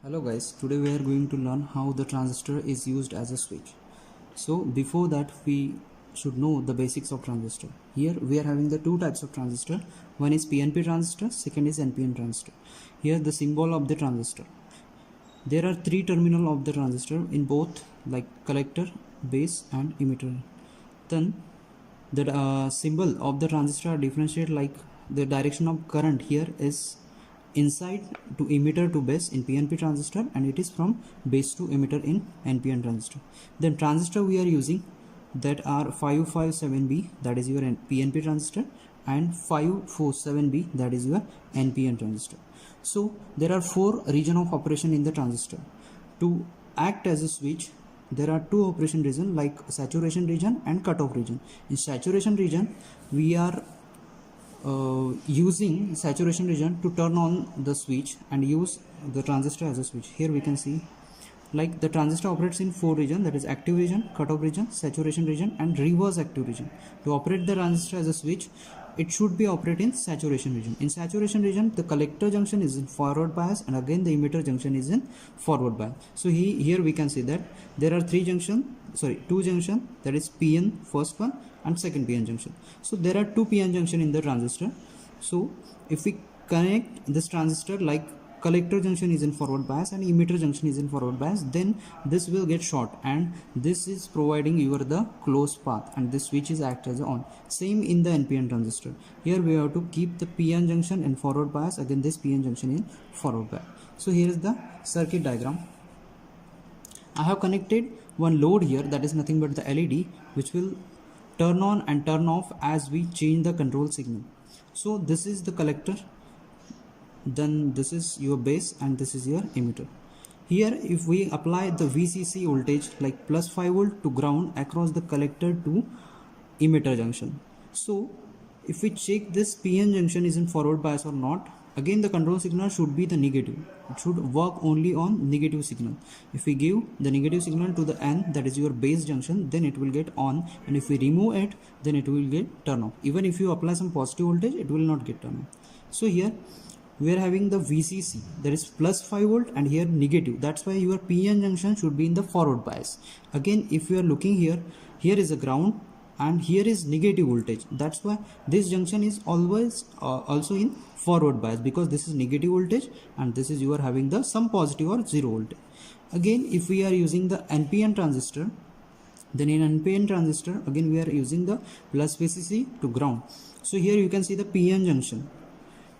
Hello guys, today we are going to learn how the transistor is used as a switch. So before that we should know the basics of transistor. Here we are having the two types of transistor. One is PNP transistor, second is NPN transistor. Here the symbol of the transistor. There are three terminals of the transistor in both like collector, base and emitter. Then the symbol of the transistor are differentiated like the direction of current here is inside to emitter to base in PNP transistor and it is from base to emitter in NPN transistor. Then transistor we are using that are 557B, that is your PNP transistor, and 547B, that is your NPN transistor. So there are four region of operation in the transistor. To act as a switch there are two operation region like saturation region and cutoff region. In saturation region we are using saturation region to turn on the switch and use the transistor as a switch. Here we can see like the transistor operates in four regions, that is active region, cutoff region, saturation region and reverse active region. To operate the transistor as a switch it should be operate in saturation region. In saturation region the collector junction is in forward bias and again the emitter junction is in forward bias. So here we can see that there are two junction, that is PN first one and second PN junction. So there are two PN junction in the transistor. So if we connect this transistor like collector junction is in forward bias and emitter junction is in forward bias, then this will get short and this is providing you the closed path and this switch is act as on. Same in the NPN transistor. Here we have to keep the PN junction in forward bias, again this PN junction in forward bias. So here is the circuit diagram. I have connected one load here, that is nothing but the LED, which will turn on and turn off as we change the control signal. So this is the collector, then this is your base and this is your emitter. Here if we apply the VCC voltage like plus 5 volt to ground across the collector to emitter junction. So if we check this PN junction is in forward bias or not, again the control signal should be the negative. It should work only on negative signal. If we give the negative signal to the N, that is your base junction, then it will get on, and if we remove it then it will get turn off. Even if you apply some positive voltage it will not get turn off. So here we are having the VCC, that is plus 5 volt and here negative. That's why your PN junction should be in the forward bias. Again if you are looking here is a ground and here is negative voltage. That's why this junction is always also in forward bias, because this is negative voltage and this is you are having the some positive or zero voltage. Again if we are using the NPN transistor, then in NPN transistor again we are using the plus VCC to ground. So here you can see the PN junction.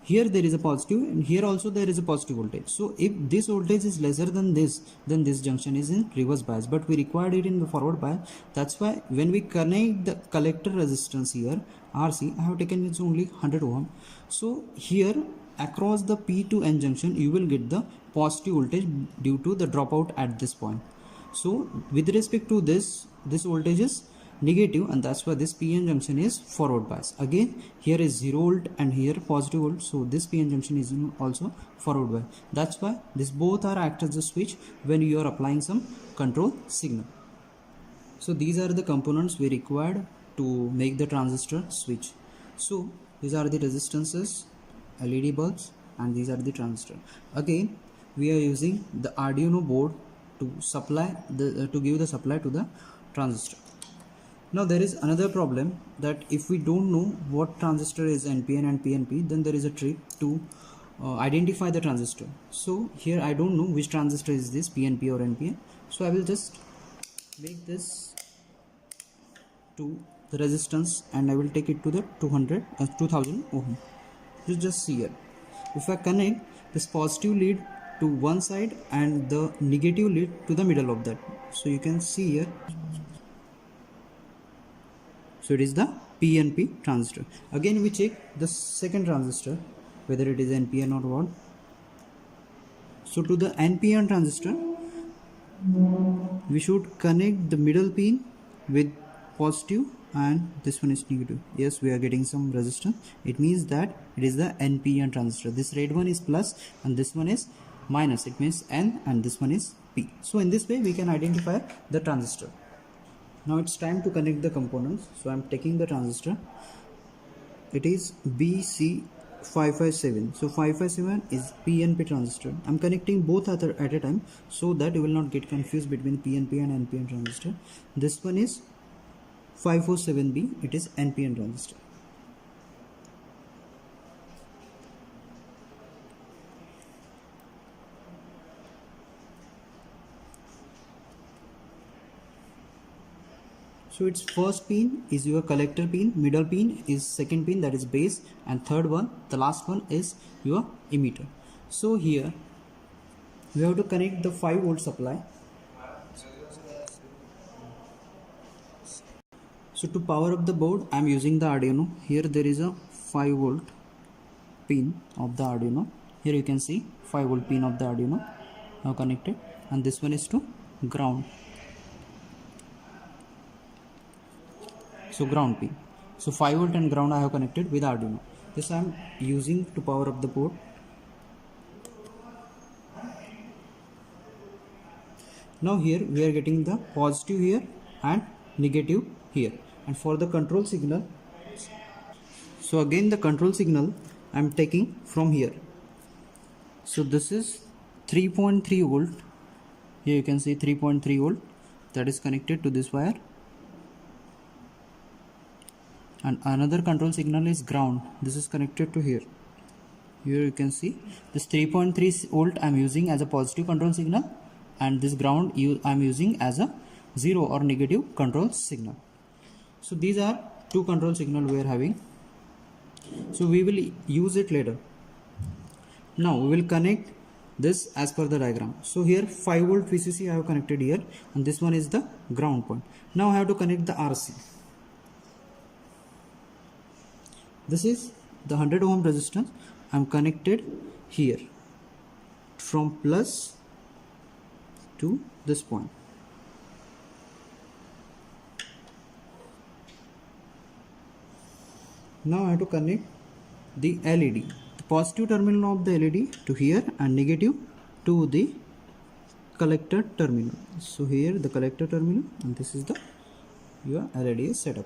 Here there is a positive and here also there is a positive voltage. So if this voltage is lesser than this, then this junction is in reverse bias, but we required it in the forward bias. That's why when we connect the collector resistance here RC, I have taken it's only 100 ohm. So here across the P to N junction you will get the positive voltage due to the dropout at this point. So with respect to this voltage is negative and that's why this PN junction is forward bias. Again here is 0 volt and here positive volt, so this PN junction is also forward bias. That's why this both are act as a switch when you are applying some control signal. So these are the components we required to make the transistor switch. So these are the resistances, LED bulbs, and these are the transistor. Again we are using the Arduino board to supply to give the supply to the transistor. Now there is another problem that if we don't know what transistor is NPN and PNP, then there is a trick to identify the transistor. So here I don't know which transistor is this, PNP or NPN. So I will just make this to the resistance and I will take it to the 2000 ohm. You just see here. If I connect this positive lead to one side and the negative lead to the middle of that, so you can see here. So it is the PNP transistor. Again we check the second transistor whether it is NPN or what. So to the NPN transistor we should connect the middle pin with positive and this one is negative. Yes, we are getting some resistance. It means that it is the NPN transistor. This red one is plus and this one is minus. It means N and this one is P. So in this way we can identify the transistor. Now it's time to connect the components. So I'm taking the transistor. It is BC 557. So 557 is PNP transistor. I'm connecting both at a time so that you will not get confused between PNP and NPN transistor. This one is 547B, it is NPN transistor. So its first pin is your collector pin, middle pin is second pin, that is base, and third one, the last one, is your emitter. So here we have to connect the 5 volt supply. So to power up the board, I am using the Arduino. Here there is a 5 volt pin of the Arduino. Here you can see 5 volt pin of the Arduino now connected, and this one is to ground. So ground pin. So 5 volt and ground I have connected with Arduino. This I am using to power up the board. Now here we are getting the positive here and negative here. And for the control signal, so again the control signal I am taking from here. So this is 3.3 volt. Here you can see 3.3 volt that is connected to this wire. And another control signal is ground. This is connected to here. Here you can see this 3.3 volt I am using as a positive control signal, and this ground I am using as a 0 or negative control signal. So these are two control signal we are having. So we will use it later. Now we will connect this as per the diagram. So here 5 volt VCC I have connected here, and this one is the ground point. Now I have to connect the RC. This is the 100 ohm resistance I am connected here from plus to this point. Now I have to connect the LED, the positive terminal of the LED to here and negative to the collector terminal. So here the collector terminal, and this is the your LED setup.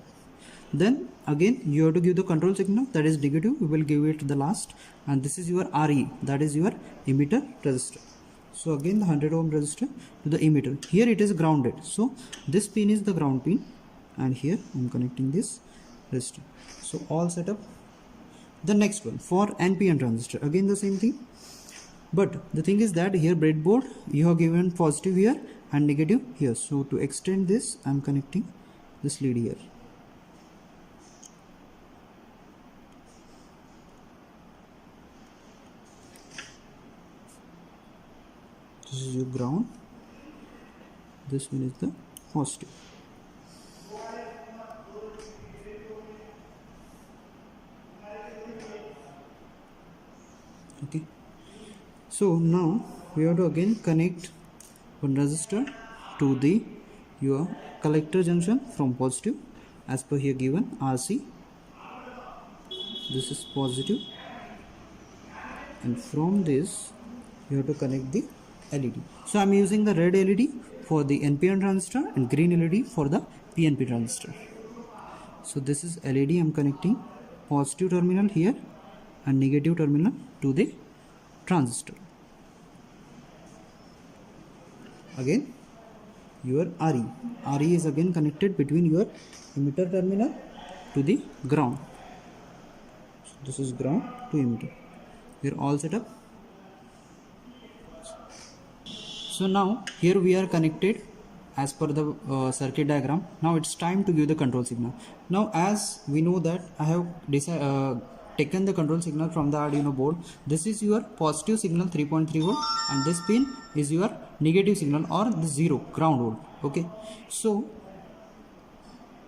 Then again you have to give the control signal, that is negative, we will give it the last, and this is your RE, that is your emitter resistor. So again the 100 ohm resistor to the emitter. Here it is grounded, so this pin is the ground pin, and here I am connecting this resistor. So all set up. The next one for NPN transistor, again the same thing, but the thing is that here breadboard you have given positive here and negative here. So to extend this I am connecting this lead here. This is your ground, this one is the positive. Okay, so now we have to again connect one resistor to the your collector junction from positive as per here given RC. This is positive, and from this you have to connect the LED. So I am using the red LED for the NPN transistor and green LED for the PNP transistor. So this is LED I am connecting positive terminal here and negative terminal to the transistor. Again your RE is again connected between your emitter terminal to the ground. So this is ground to emitter. We are all set up. So now here we are connected as per the circuit diagram. Now it's time to give the control signal. Now as we know that I have taken the control signal from the Arduino board. This is your positive signal 3.3 volt, and this pin is your negative signal or the 0 ground volt. Okay, so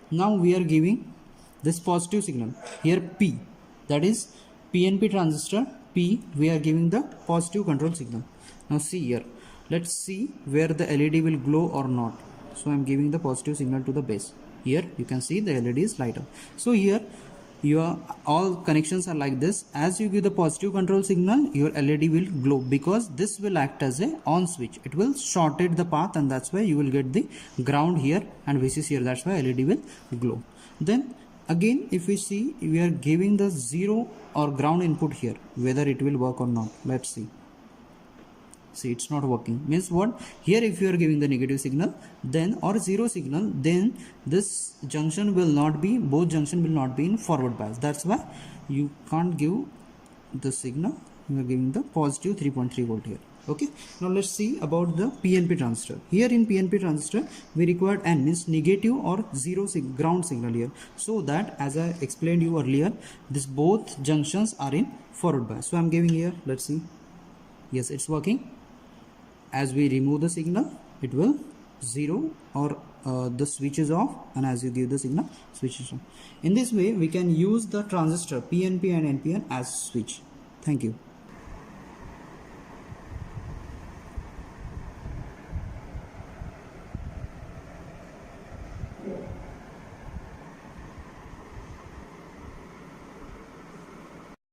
now we are giving this positive signal here P, that is PNP transistor P, we are giving the positive control signal. Now see here, let's see where the LED will glow or not. So I am giving the positive signal to the base. Here you can see the LED is light up. So here your all connections are like this. As you give the positive control signal, your LED will glow because this will act as a on switch. It will shorted the path, and that's why you will get the ground here and VCC here. That's why LED will glow. Then Again, if we see, we are giving the 0 or ground input here, whether it will work or not. Let's see. See, it's not working. Means what? Here if you are giving the negative signal, then or 0 signal, then this junction will not be, both junction will not be in forward bias. That's why you can't give the signal. You are giving the positive 3.3 volt here. Okay, now let's see about the PNP transistor. Here in PNP transistor, we required N, means negative or 0 ground signal here, so that, as I explained you earlier, this both junctions are in forward bias. So I'm giving here, let's see. Yes, it's working. As we remove the signal, it will 0 or the switch is off, and as you give the signal, switch is on. In this way, we can use the transistor PNP and NPN as switch. Thank you.